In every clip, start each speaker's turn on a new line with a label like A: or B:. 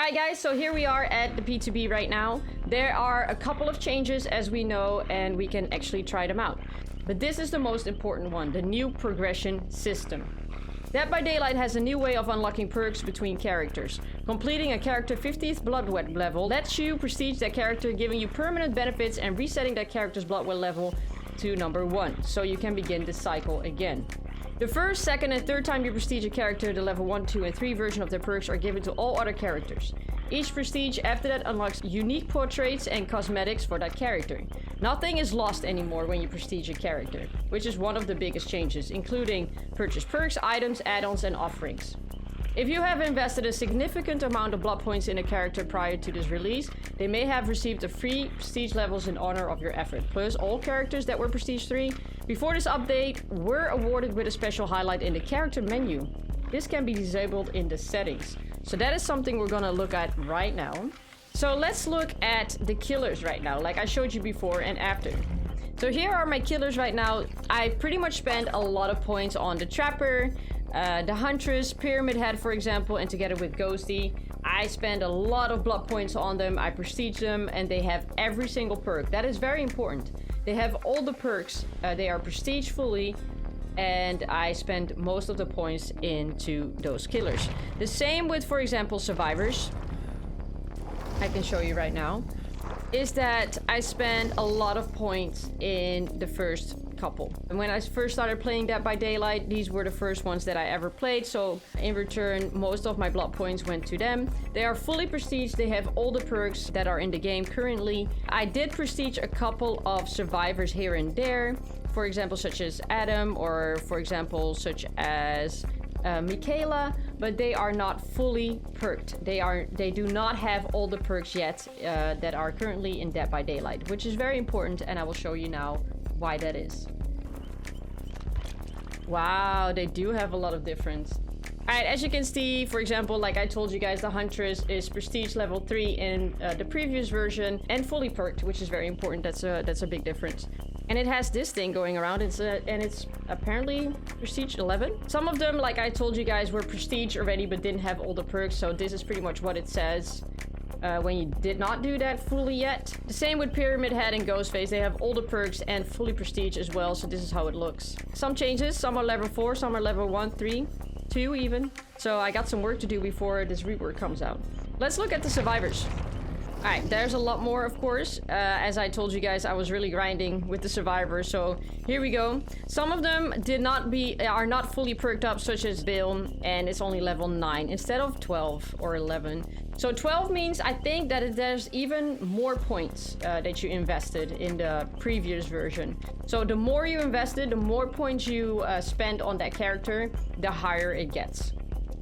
A: Alright guys, so here we are at the PTB right now. There are a couple of changes as we know, and we can actually try them out. But this is the most important one, the new progression system. Dead by Daylight has a new way of unlocking perks between characters. Completing a character 50th blood web level lets you prestige that character, giving you permanent benefits and resetting that character's blood web level to number 1, so you can begin this cycle again. The first, second, and third time you prestige a character, the level 1, 2, and 3 version of their perks are given to all other characters. Each prestige after that unlocks unique portraits and cosmetics for that character. Nothing is lost anymore when you prestige a character, which is one of the biggest changes, including purchase perks, items, add-ons, and offerings. If you have invested a significant amount of blood points in a character prior to this release, they may have received a free prestige levels in honor of your effort. Plus, all characters that were prestige 3 before this update were awarded with a special highlight in the character menu. This can be disabled in the settings. So that is something we're gonna look at right now. So let's look at the killers right now, like I showed you before and after. So here are my killers right now. I pretty much spent a lot of points on the Trapper, the Huntress, Pyramid Head for example, and together with Ghosty. I spend a lot of blood points on them, I prestige them, and they have every single perk. That is very important. They have all the perks, they are prestige fully, and I spend most of the points into those killers. The same with, for example, survivors. I can show you right now. Is that I spend a lot of points in the first couple. And when I first started playing Dead by Daylight, these were the first ones that I ever played, so in return most of my blood points went to them. They are fully prestige, they have all the perks that are in the game currently. I did prestige a couple of survivors here and there, for example such as Adam, or for example such as Michaela, but they are not fully perked. They do not have all the perks yet that are currently in Dead by Daylight, which is very important, and I will show you now why that is. Wow, they do have a lot of difference. Alright, as you can see, for example, like I told you guys, the Huntress is prestige level 3 in the previous version and fully perked, which is very important. That's a big difference. And it has this thing going around, and it's apparently prestige 11. Some of them, like I told you guys, were prestige already but didn't have all the perks, so this is pretty much what it says when you did not do that fully yet. The same with Pyramid Head and Ghostface. They have all the perks and fully prestige as well, so this is how it looks. Some changes, some are level 4, some are level 1, 3, 2 even. So I got some work to do before this rework comes out. Let's look at the survivors. Alright, there's a lot more, of course. As I told you guys, I was really grinding with the survivors, so here we go. Some of them are not fully perked up, such as Bill, and it's only level 9 instead of 12 or 11. So 12 means, I think, that there's even more points that you invested in the previous version. So the more you invested, the more points you spend on that character, the higher it gets.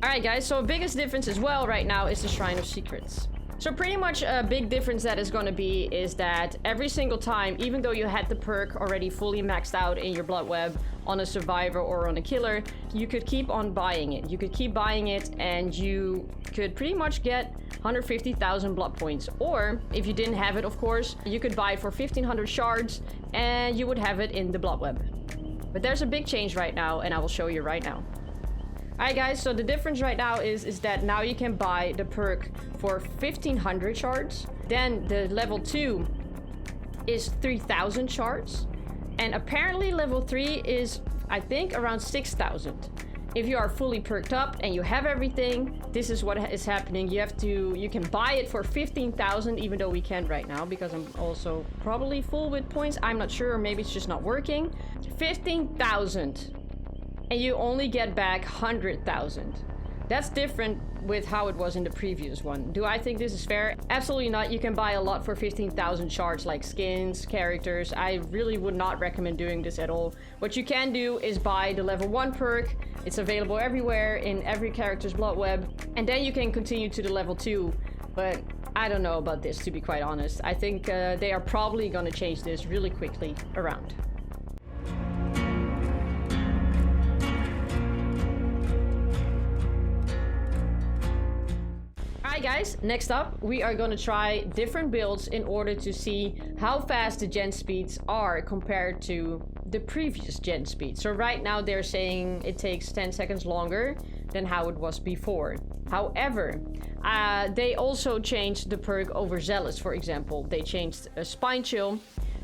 A: Alright guys, so biggest difference as well right now is the Shrine of Secrets. So pretty much a big difference that is going to be is that every single time, even though you had the perk already fully maxed out in your blood web on a survivor or on a killer, you could keep on buying it. You could keep buying it and you could pretty much get 150,000 blood points. Or if you didn't have it, of course, you could buy it for 1500 shards and you would have it in the blood web. But there's a big change right now, and I will show you right now. Alright guys, so the difference right now is that now you can buy the perk for 1500 shards. Then the level 2 is 3000 shards. And apparently level 3 is, I think, around 6000. If you are fully perked up and you have everything, this is what is happening. You can buy it for 15,000, even though we can't right now because I'm also probably full with points. I'm not sure, or maybe it's just not working. 15,000. And you only get back 100,000. That's different with how it was in the previous one. Do I think this is fair? Absolutely not. You can buy a lot for 15,000 shards, like skins, characters. I really would not recommend doing this at all. What you can do is buy the level 1 perk. It's available everywhere in every character's blood web. And then you can continue to the level 2. But I don't know about this, to be quite honest. I think they are probably gonna change this really quickly around. Alright guys, next up we are going to try different builds in order to see how fast the gen speeds are compared to the previous gen speed. So right now they're saying it takes 10 seconds longer than how it was before. However, they also changed the perk Overzealous, for example. They changed a Spine Chill,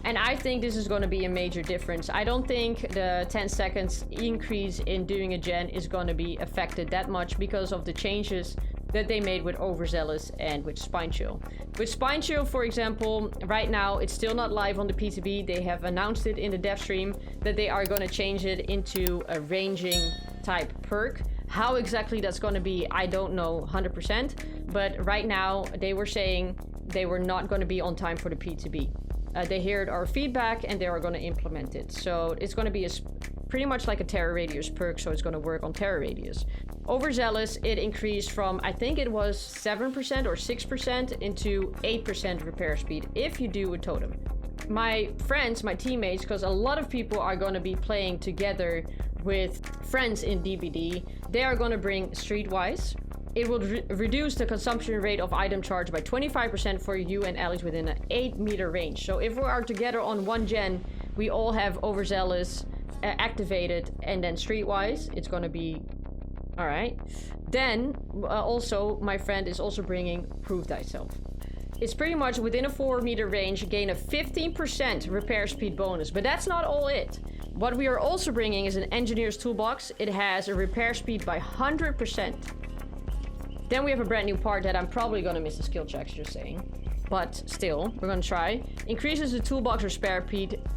A: and I think this is going to be a major difference. I don't think the 10 seconds increase in doing a gen is going to be affected that much because of the changes that they made with Overzealous and with Spine Chill. With Spine Chill, for example, right now it's still not live on the PTB. They have announced it in the dev stream that they are going to change it into a ranging type perk. How exactly that's going to be, I don't know 100%, but right now they were saying they were not going to be on time for the PTB. They heard our feedback and they are going to implement it. So it's going to be pretty much like a Terra Radius perk, so it's going to work on Terra Radius. Overzealous, it increased from, I think it was 7% or 6% into 8% repair speed if you do a totem. My friends, my teammates, because a lot of people are going to be playing together with friends in DBD, they are going to bring Streetwise. It will reduce the consumption rate of item charge by 25% for you and allies within an 8-meter range. So if we are together on one gen, we all have Overzealous activated and then Streetwise, it's going to be all right. Then also my friend is also bringing Prove Thyself. It's pretty much within a 4-meter range, gain a 15% repair speed bonus, but that's not all it. What we are also bringing is an Engineer's Toolbox. It has a repair speed by 100%. Then we have a brand new part that I'm probably gonna miss the skill checks, just saying. But still, we're gonna try. Increases the toolbox repair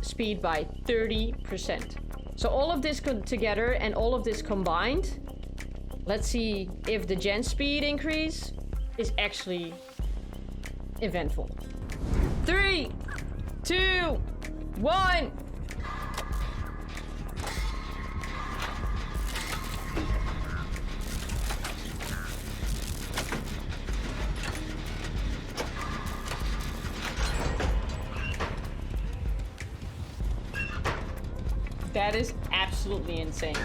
A: speed by 30%. So all of this together and all of this combined, let's see if the gen speed increase is actually eventful. 3, 2, 1. That is absolutely insane.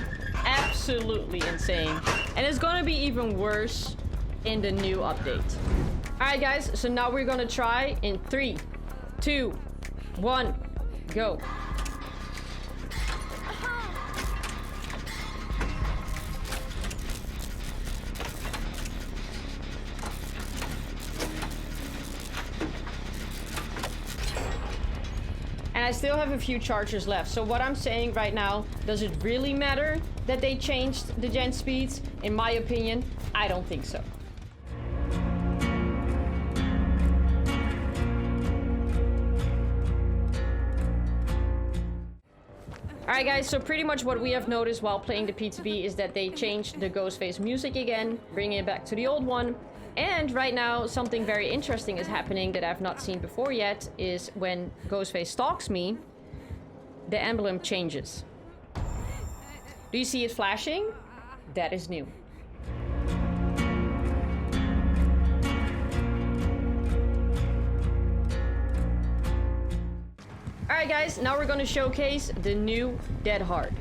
A: Absolutely insane. And it's gonna be even worse in the new update. Alright guys, so now we're gonna try in 3, 2, 1, go. And I still have a few chargers left. So what I'm saying right now, does it really matter that they changed the gen speeds? In my opinion, I don't think so. Alright guys, so pretty much what we have noticed while playing the PTB is that they changed the Ghostface music again, bringing it back to the old one. And right now, something very interesting is happening that I've not seen before yet, is when Ghostface stalks me, the emblem changes. Do you see it flashing? That is new. Alright guys, now we're gonna showcase the new Dead Hard.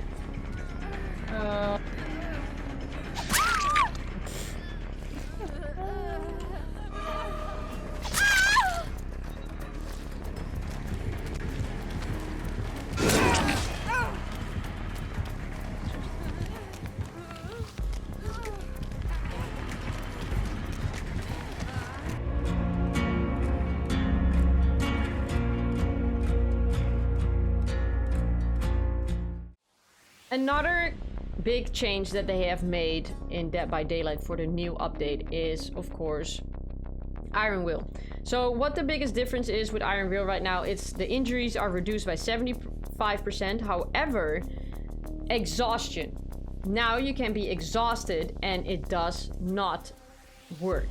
A: Another big change that they have made in Dead by Daylight for the new update is, of course, Iron Will. So what the biggest difference is with Iron Will right now, it's the injuries are reduced by 75%. However, exhaustion. Now you can be exhausted and it does not work.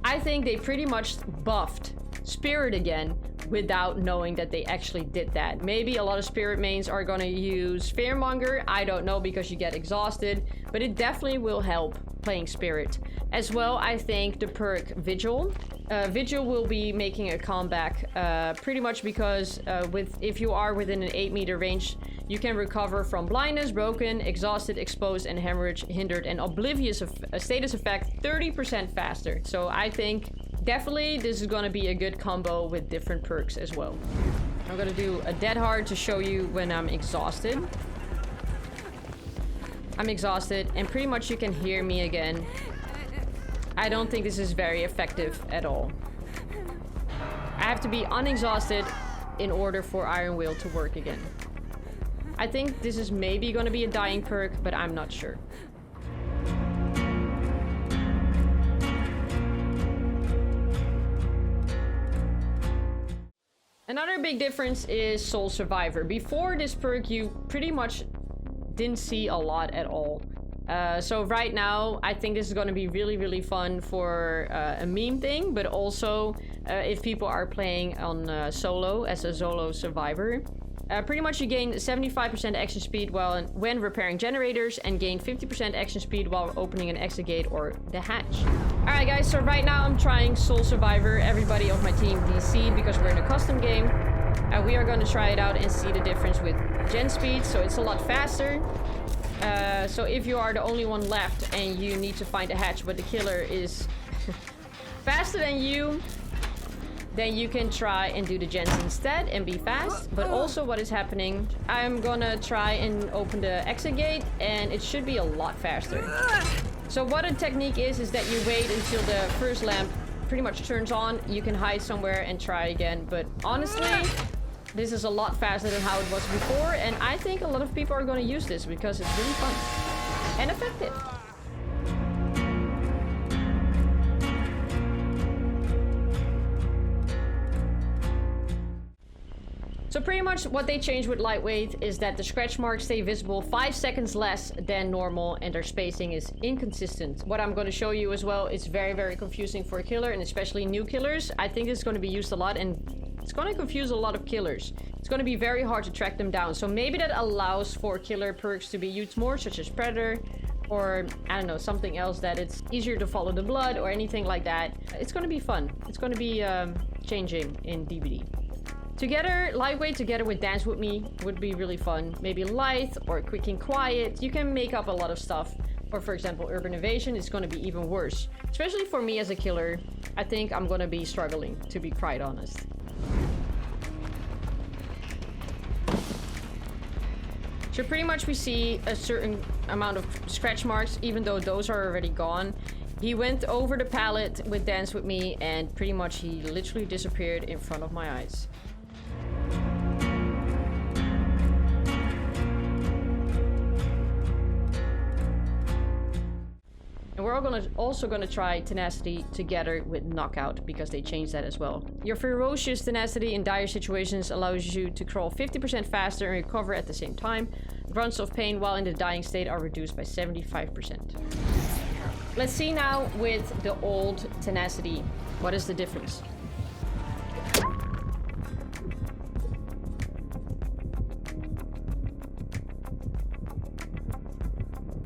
A: I think they pretty much buffed Spirit again without knowing that they actually did that. Maybe a lot of Spirit mains are gonna use Fearmonger, I don't know, because you get exhausted, but it definitely will help playing Spirit. As well, I think the perk Vigil. Vigil will be making a comeback pretty much because if you are within an 8-meter range, you can recover from blindness, broken, exhausted, exposed, and hemorrhage, hindered, and oblivious of a status effect 30% faster. So I think definitely this is going to be a good combo with different perks as well. I'm gonna do a dead hard to show you when I'm exhausted. I'm exhausted, and pretty much you can hear me again. I don't think this is very effective at all. I have to be unexhausted in order for Iron Will to work again. I think this is maybe gonna be a dying perk, but I'm not sure. Another big difference is Soul Survivor. Before this perk, you pretty much didn't see a lot at all. So right now, I think this is going to be really, really fun for a meme thing, but also if people are playing on solo as a solo survivor. Pretty much you gain 75% action speed when repairing generators and gain 50% action speed while opening an exit gate or the hatch. Alright guys, so right now I'm trying Soul Survivor. Everybody of my team DC because we're in a custom game. We are going to try it out and see the difference with gen speed, so it's a lot faster. So if you are the only one left and you need to find a hatch but the killer is faster than you, then you can try and do the gens instead and be fast. But also what is happening, I'm gonna try and open the exit gate and it should be a lot faster. So what a technique is that you wait until the first lamp pretty much turns on. You can hide somewhere and try again. But honestly, this is a lot faster than how it was before. And I think a lot of people are gonna use this because it's really fun and effective. So pretty much what they changed with lightweight is that the scratch marks stay visible 5 seconds less than normal and their spacing is inconsistent. What I'm going to show you as well is very, very confusing for a killer and especially new killers. I think it's going to be used a lot and it's going to confuse a lot of killers. It's going to be very hard to track them down. So maybe that allows for killer perks to be used more, such as Predator, or I don't know, something else that it's easier to follow the blood or anything like that. It's going to be fun. It's going to be changing in DBD. Together, lightweight together with Dance With Me would be really fun. Maybe lithe or quick and quiet. You can make up a lot of stuff. Or for example, urban evasion is going to be even worse. Especially for me as a killer, I think I'm going to be struggling, to be quite honest. So pretty much we see a certain amount of scratch marks, even though those are already gone. He went over the pallet with Dance With Me and pretty much he literally disappeared in front of my eyes. And we're also gonna try Tenacity together with Knockout because they changed that as well. Your ferocious tenacity in dire situations allows you to crawl 50% faster and recover at the same time. Grunts of pain while in the dying state are reduced by 75%. Let's see now with the old Tenacity, what is the difference?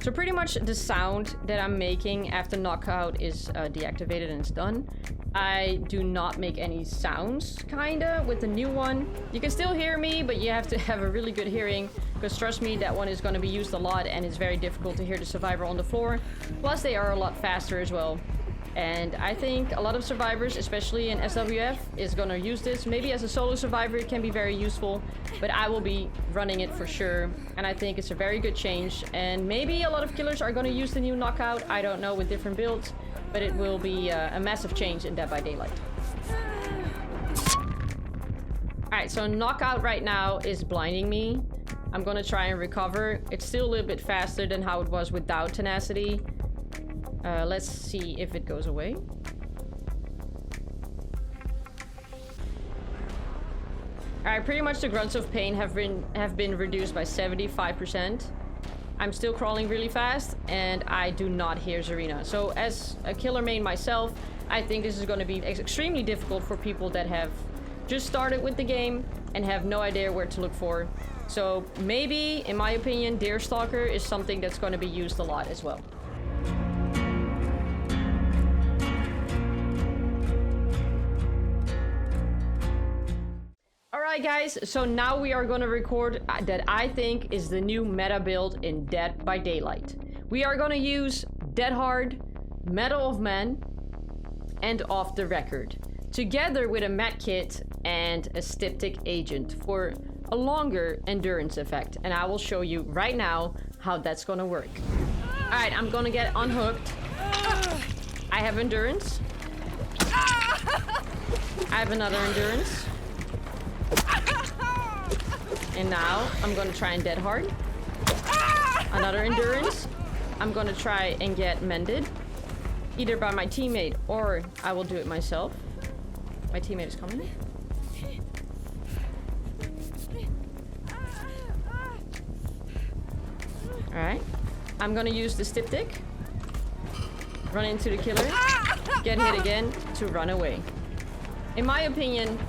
A: So pretty much the sound that I'm making after knockout is deactivated and it's done. I do not make any sounds, kinda, with the new one. You can still hear me, but you have to have a really good hearing, because trust me, that one is going to be used a lot and it's very difficult to hear the survivor on the floor. Plus, they are a lot faster as well. And I think a lot of survivors, especially in SWF, is gonna use this. Maybe as a solo survivor it can be very useful, but I will be running it for sure. And I think it's a very good change. And maybe a lot of killers are gonna use the new knockout, I don't know, with different builds, but it will be a massive change in Dead by Daylight. Alright, so knockout right now is blinding me. I'm gonna try and recover. It's still a little bit faster than how it was without Tenacity. Let's see if it goes away. Alright, pretty much the grunts of pain have been reduced by 75%. I'm still crawling really fast, and I do not hear Zarina. So as a killer main myself, I think this is going to be extremely difficult for people that have just started with the game and have no idea where to look for. So maybe, in my opinion, Deerstalker is something that's going to be used a lot as well. Alright guys, so now we are gonna record that I think is the new meta build in Dead by Daylight. We are gonna use Dead Hard, Medal of Man, and Off the Record, together with a med kit and a styptic agent for a longer endurance effect. And I will show you right now how that's gonna work. Alright, I'm gonna get unhooked. I have endurance. I have another endurance. And now I'm gonna try and dead hard. Another endurance. I'm gonna try and get mended. Either by my teammate or I will do it myself. My teammate is coming. Alright. I'm gonna use the styptic. Run into the killer. Get hit again to run away. In my opinion,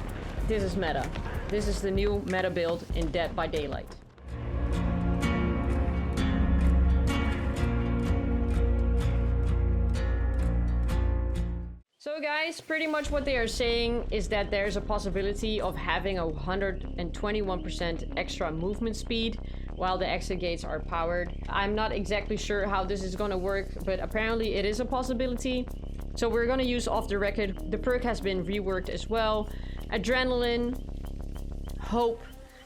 A: this is meta. This is the new meta build in Dead by Daylight. So guys, pretty much what they are saying is that there's a possibility of having a 121% extra movement speed while the exit gates are powered. I'm not exactly sure how this is gonna work, but apparently it is a possibility. So we're gonna use off the record. The perk has been reworked as well. Adrenaline, hope.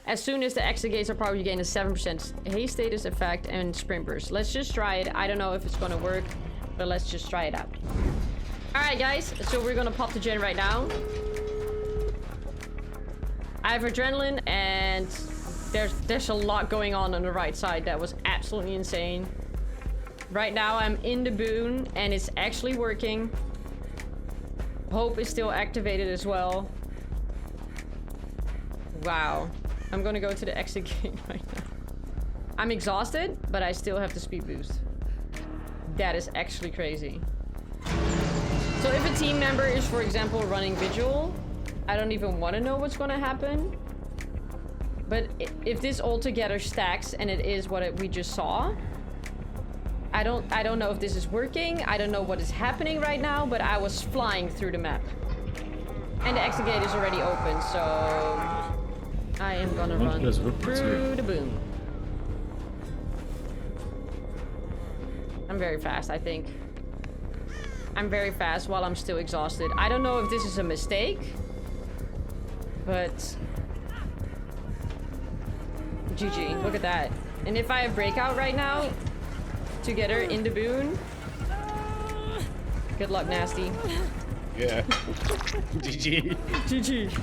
A: As soon as the exit gates are powered, you gain a 7% haste status effect and sprint burst. Let's just try it. I don't know if it's gonna work, but let's just try it out. Alright guys, so we're gonna pop the gen right now. I have adrenaline and there's a lot going on the right side. That was absolutely insane. Right now I'm in the boon and it's actually working. Hope is still activated as well. Wow. I'm gonna go to the exit gate right now. I'm exhausted, but I still have the speed boost. That is actually crazy. So if a team member is, for example, running Vigil, I don't even want to know what's going to happen. But if this all together stacks and it is what we just saw, I don't know if this is working. I don't know what is happening right now, but I was flying through the map. And the exit gate is already open, so I am going to run through the boom. I'm very fast, I think. I'm very fast while I'm still exhausted. I don't know if this is a mistake, but GG, look at that. And if I have breakout right now, together in the boon, good luck, Nasty.
B: Yeah. GG.
A: GG.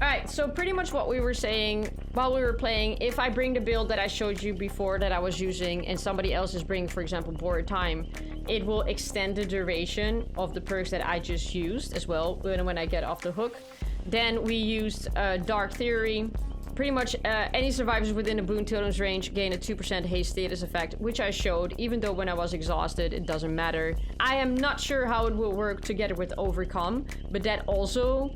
A: Alright, so pretty much what we were saying while we were playing, if I bring the build that I showed you before that I was using and somebody else is bringing, for example, Borrowed Time, it will extend the duration of the perks that I just used as well when I get off the hook. Then we used Dark Theory. Pretty much any survivors within the Boon Totem's range gain a 2% haste status effect, which I showed, even though when I was exhausted, it doesn't matter. I am not sure how it will work together with Overcome, but that also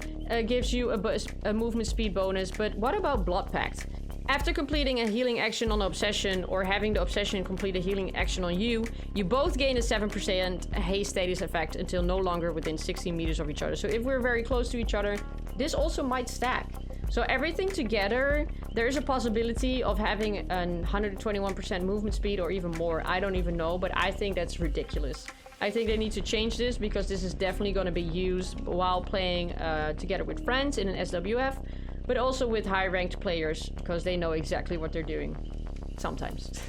A: gives you a movement speed bonus. But what about Blood Pact? After completing a healing action on Obsession or having the Obsession complete a healing action on you, you both gain a 7% haste status effect until no longer within 60 meters of each other. So if we're very close to each other, this also might stack. So everything together, there's a possibility of having a 121% movement speed or even more. I don't even know, but I think that's ridiculous. I think they need to change this because this is definitely going to be used while playing together with friends in an SWF, but also with high-ranked players because they know exactly what they're doing. Sometimes.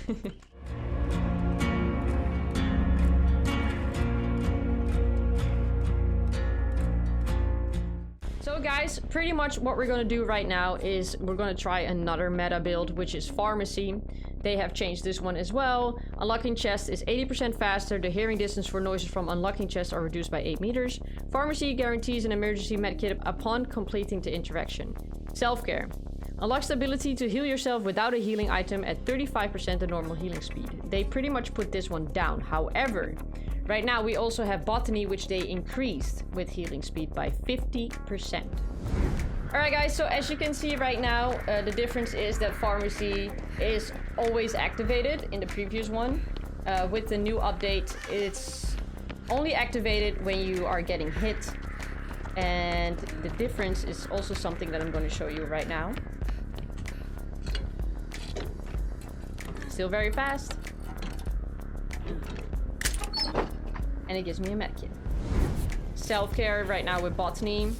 A: So guys, pretty much what we're going to do right now is we're going to try another meta build, which is Pharmacy. They have changed this one as well. Unlocking chests is 80% faster. The hearing distance for noises from unlocking chests are reduced by 8 meters. Pharmacy guarantees an emergency medkit upon completing the interaction. Self-care. Unlocks the ability to heal yourself without a healing item at 35% the normal healing speed. They pretty much put this one down. However, right now we also have Botany, which they increased with healing speed by 50%. Alright guys, so as you can see right now, the difference is that Pharmacy is always activated in the previous one. With the new update, it's only activated when you are getting hit. And the difference is also something that I'm going to show you right now. Still very fast. And it gives me a medkit. Self-care right now with Botany.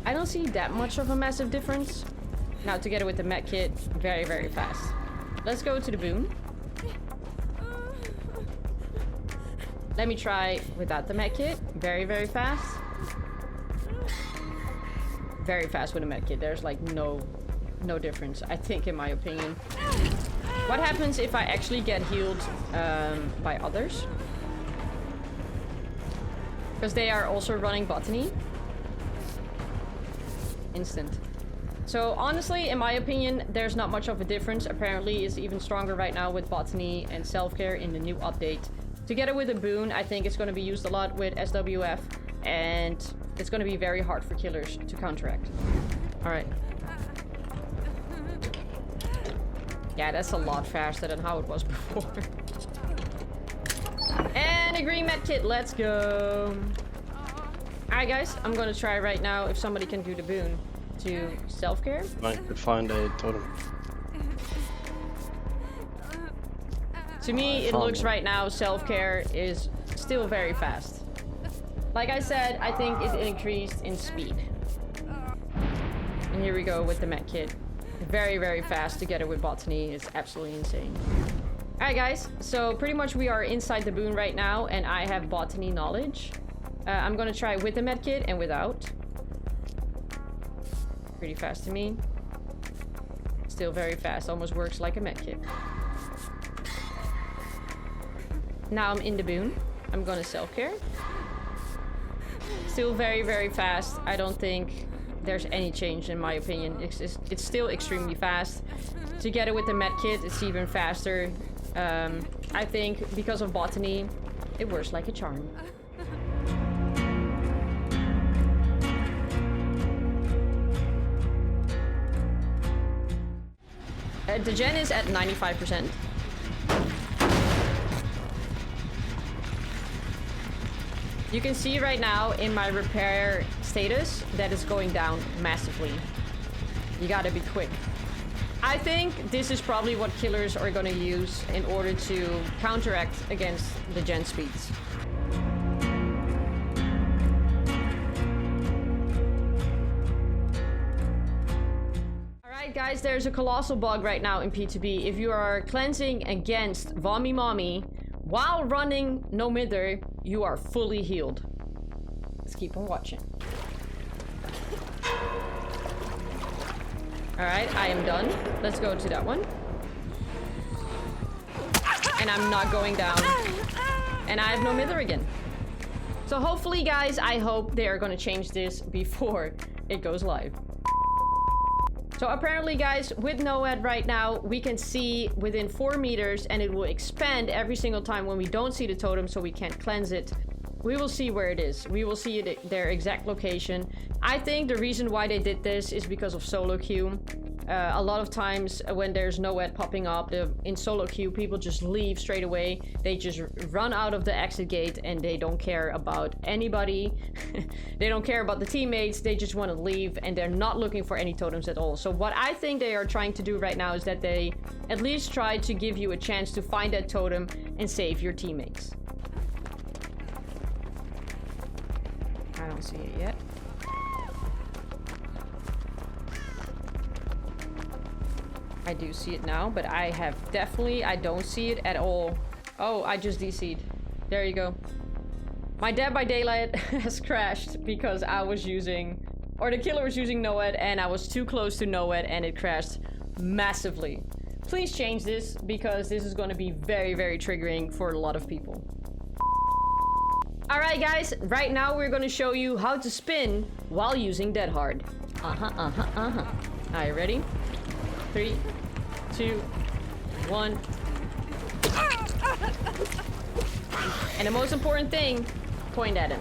A: I don't see that much of a massive difference. Now, together with the med kit, very, very fast. Let's go to the boon. Let me try without the med kit. Very, very fast. Very fast with a med kit. There's like no difference, I think, in my opinion. What happens if I actually get healed by others? Because they are also running botany. Instant. So honestly, in my opinion, there's not much of a difference. Apparently, it's even stronger right now with botany and self-care in the new update. Together with a boon, I think it's going to be used a lot with SWF, and it's going to be very hard for killers to counteract. Alright. Yeah, that's a lot faster than how it was before. And a green med kit, let's go. Alright guys, I'm going to try right now if somebody can do the boon to self-care.
C: I could find a totem.
A: To me, it looks right now self-care is still very fast. Like I said, I think it increased in speed. And here we go with the med kit. Very, very fast together with botany. It's absolutely insane. Alright guys, so pretty much we are inside the boon right now, and I have botany knowledge. I'm gonna try with the med kit and without. Pretty fast to me. Still very fast, almost works like a med kit. Now I'm in the boon. I'm gonna self-care. Still very, very fast. I don't think there's any change in my opinion. It's still extremely fast. Together with the med kit, it's even faster. I think because of botany, it works like a charm. The gen is at 95%. You can see right now in my repair status that it's going down massively. You gotta be quick. I think this is probably what killers are gonna use in order to counteract against the gen speeds. Alright guys, there's a colossal bug right now in PTB. If you are cleansing against Vommy Mommy while running no mither, you are fully healed. Let's keep on watching. Alright, I am done. Let's go to that one. And I'm not going down. And I have no mither again. So hopefully, guys, I hope they are going to change this before it goes live. So apparently, guys, with NOAD right now, we can see within 4 meters, and it will expand every single time when we don't see the totem, so we can't cleanse it. We will see where it is. We will see it, their exact location. I think the reason why they did this is because of solo queue. A lot of times when there's NOAD popping up in solo queue, people just leave straight away. They just run out of the exit gate and they don't care about anybody. They don't care about the teammates. They just want to leave and they're not looking for any totems at all. So what I think they are trying to do right now is that they at least try to give you a chance to find that totem and save your teammates. I don't see it yet. I do see it now, but I don't see it at all. Oh, I just DC'd. There you go. My Dead by Daylight has crashed because I was using, or the killer was using NOAD and I was too close to NOAD and it crashed massively. Please change this because this is going to be very, very triggering for a lot of people. Alright guys, right now we're going to show you how to spin while using Dead Hard. Alright, ready? 3, 2, 1. And the most important thing, point at him.